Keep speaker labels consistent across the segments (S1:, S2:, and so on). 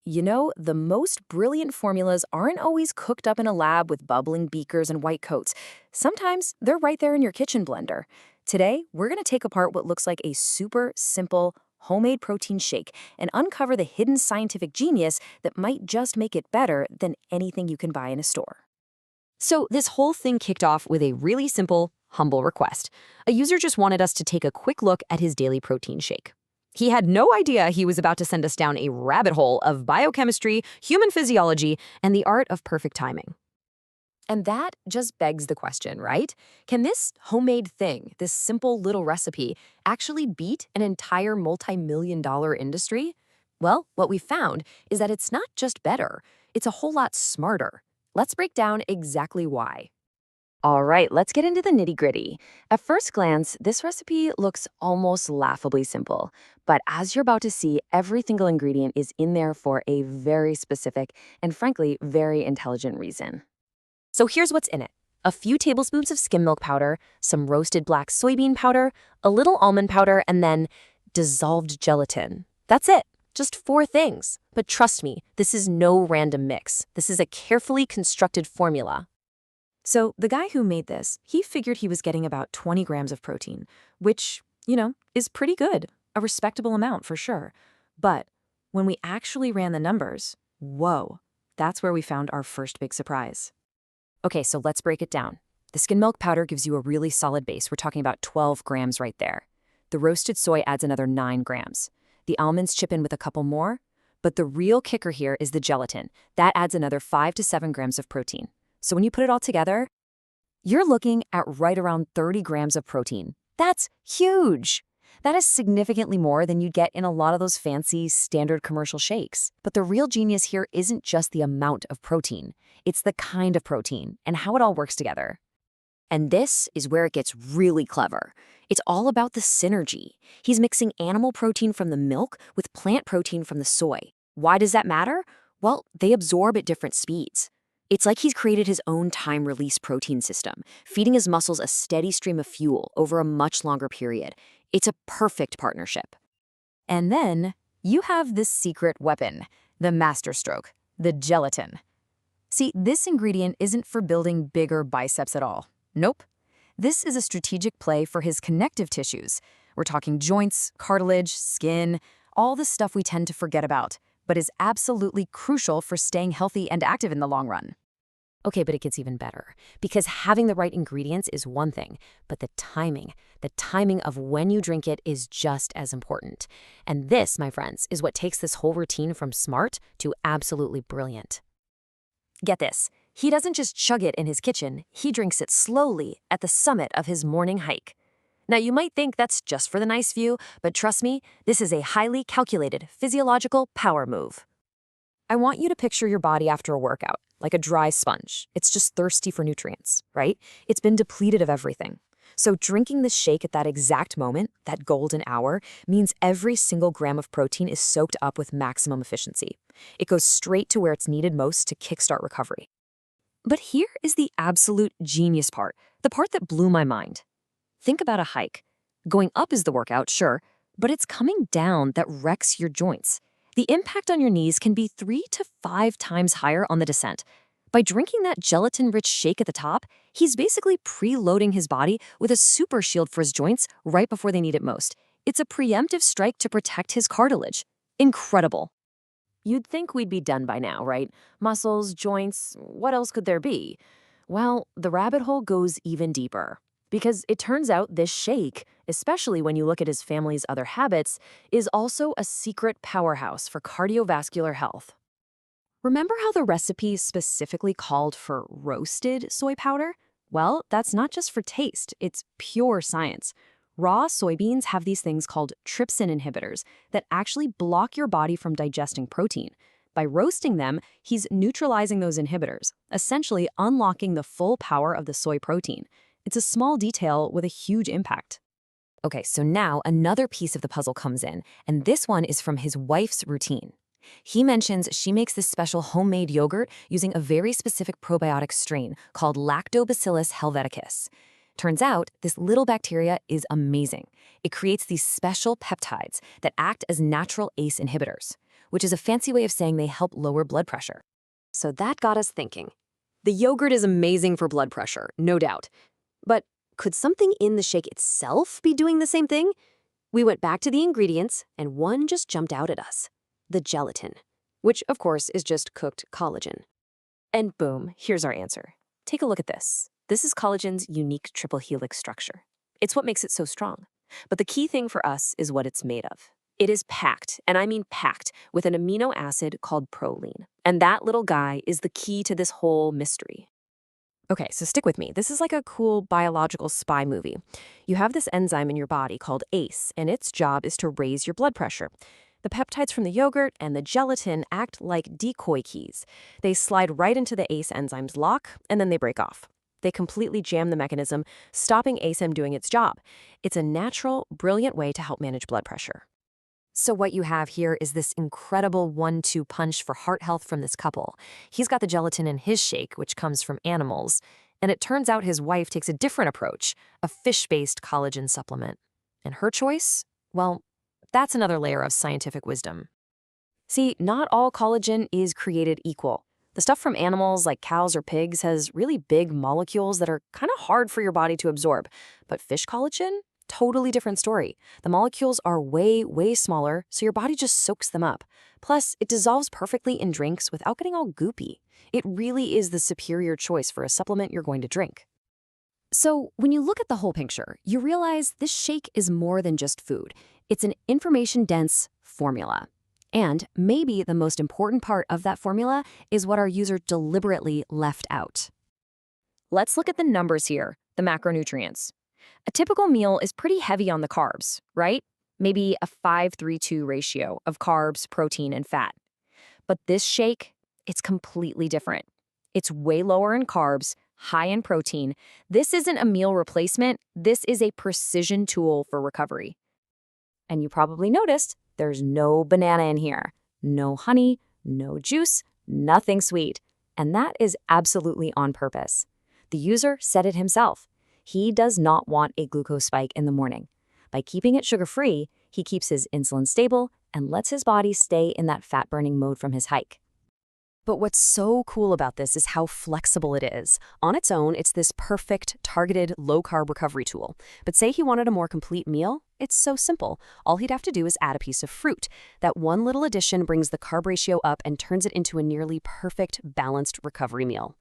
S1: The most brilliant formulas aren't always cooked up in a lab with bubbling beakers and white coats. Sometimes they're right there in your kitchen blender. Today, we're going to take apart what looks like a super simple, homemade protein shake and uncover the hidden scientific genius that might just make it better than anything you can buy in a store.
S2: So this whole thing kicked off with a really simple, humble request. A user just wanted us to take a quick look at his daily protein shake. He had no idea he was about to send us down a rabbit hole of biochemistry, human physiology, and the art of perfect timing.
S1: And that just begs the question, right? Can this homemade thing, this simple little recipe, actually beat an entire multi-million-dollar industry? Well, what we found is that it's not just better, it's a whole lot smarter. Let's break down exactly why. All right, let's get into the nitty-gritty. At first glance, this recipe looks almost laughably simple. But as you're about to see, every single ingredient is in there for a very specific and, frankly, very intelligent reason. So here's what's in it. A few tablespoons of skim milk powder, some roasted black soybean powder, a little almond powder, and then dissolved gelatin. That's it. Just 4 things. But trust me, this is no random mix. This is a carefully constructed formula. So the guy who made this, he figured he was getting about 20 grams of protein, which, is pretty good, a respectable amount for sure. But when we actually ran the numbers, whoa, that's where we found our first big surprise. Okay, so let's break it down. The skim milk powder gives you a really solid base. We're talking about 12 grams right there. The roasted soy adds another 9 grams. The almonds chip in with a couple more. But the real kicker here is the gelatin. That adds another 5 to 7 grams of protein. So when you put it all together, you're looking at right around 30 grams of protein. That's huge! That is significantly more than you'd get in a lot of those fancy, standard commercial shakes. But the real genius here isn't just the amount of protein. It's the kind of protein and how it all works together. And this is where it gets really clever. It's all about the synergy. He's mixing animal protein from the milk with plant protein from the soy. Why does that matter? Well, they absorb at different speeds. It's like he's created his own time-release protein system, feeding his muscles a steady stream of fuel over a much longer period. It's a perfect partnership. And then you have this secret weapon, the masterstroke, the gelatin. See, this ingredient isn't for building bigger biceps at all. Nope. This is a strategic play for his connective tissues. We're talking joints, cartilage, skin, all the stuff we tend to forget about, but is absolutely crucial for staying healthy and active in the long run. Okay, but it gets even better, because having the right ingredients is one thing, but the timing of when you drink it is just as important. And this, my friends, is what takes this whole routine from smart to absolutely brilliant. Get this, he doesn't just chug it in his kitchen, he drinks it slowly at the summit of his morning hike. Now, you might think that's just for the nice view, but trust me, this is a highly calculated physiological power move. I want you to picture your body after a workout, like a dry sponge. It's just thirsty for nutrients, right? It's been depleted of everything. So drinking this shake at that exact moment, that golden hour, means every single gram of protein is soaked up with maximum efficiency. It goes straight to where it's needed most to kickstart recovery. But here is the absolute genius part, the part that blew my mind. Think about a hike. Going up is the workout, sure, but it's coming down that wrecks your joints. The impact on your knees can be 3 to 5 times higher on the descent. By drinking that gelatin-rich shake at the top, he's basically preloading his body with a super shield for his joints right before they need it most. It's a preemptive strike to protect his cartilage. Incredible. You'd think we'd be done by now, right? Muscles, joints, what else could there be? Well, the rabbit hole goes even deeper. Because it turns out this shake, especially when you look at his family's other habits, is also a secret powerhouse for cardiovascular health. Remember how the recipe specifically called for roasted soy powder? Well, that's not just for taste, it's pure science. Raw soybeans have these things called trypsin inhibitors that actually block your body from digesting protein. By roasting them, he's neutralizing those inhibitors, essentially unlocking the full power of the soy protein. It's a small detail with a huge impact. Okay, so now another piece of the puzzle comes in, and this one is from his wife's routine. He mentions she makes this special homemade yogurt using a very specific probiotic strain called Lactobacillus helveticus. Turns out, this little bacteria is amazing. It creates these special peptides that act as natural ACE inhibitors, which is a fancy way of saying they help lower blood pressure.
S2: So that got us thinking. The yogurt is amazing for blood pressure, no doubt. But could something in the shake itself be doing the same thing? We went back to the ingredients, and one just jumped out at us. The gelatin, which of course is just cooked collagen.
S1: And boom, here's our answer. Take a look at this. This is collagen's unique triple helix structure. It's what makes it so strong. But the key thing for us is what it's made of. It is packed, and I mean packed, with an amino acid called proline. And that little guy is the key to this whole mystery.
S2: Okay, so stick with me. This is like a cool biological spy movie. You have this enzyme in your body called ACE, and its job is to raise your blood pressure. The peptides from the yogurt and the gelatin act like decoy keys. They slide right into the ACE enzyme's lock, and then they break off. They completely jam the mechanism, stopping ACE doing its job. It's a natural, brilliant way to help manage blood pressure. So what you have here is this incredible 1-2 punch for heart health from this couple. He's got the gelatin in his shake, which comes from animals, and it turns out his wife takes a different approach, a fish-based collagen supplement. And her choice? Well, that's another layer of scientific wisdom. See, not all collagen is created equal. The stuff from animals like cows or pigs has really big molecules that are kind of hard for your body to absorb. But fish collagen? Totally different story. The molecules are way, way smaller, so your body just soaks them up. Plus, it dissolves perfectly in drinks without getting all goopy. It really is the superior choice for a supplement you're going to drink. So, when you look at the whole picture, you realize this shake is more than just food. It's an information-dense formula. And maybe the most important part of that formula is what our user deliberately left out.
S1: Let's look at the numbers here, the macronutrients. A typical meal is pretty heavy on the carbs, right? Maybe a 5-3-2 ratio of carbs, protein, and fat. But this shake, it's completely different. It's way lower in carbs, high in protein. This isn't a meal replacement. This is a precision tool for recovery. And you probably noticed there's no banana in here, no honey, no juice, nothing sweet. And that is absolutely on purpose. The user said it himself. He does not want a glucose spike in the morning. By keeping it sugar-free, he keeps his insulin stable and lets his body stay in that fat-burning mode from his hike.
S2: But what's so cool about this is how flexible it is. On its own, it's this perfect, targeted, low-carb recovery tool. But say he wanted a more complete meal, it's so simple. All he'd have to do is add a piece of fruit. That one little addition brings the carb ratio up and turns it into a nearly perfect, balanced recovery meal.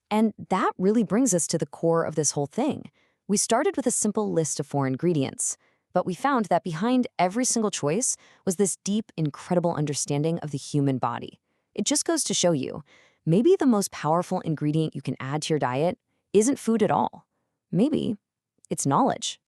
S1: And that really brings us to the core of this whole thing. We started with a simple list of 4 ingredients, but we found that behind every single choice was this deep, incredible understanding of the human body. It just goes to show you, maybe the most powerful ingredient you can add to your diet isn't food at all. Maybe it's knowledge.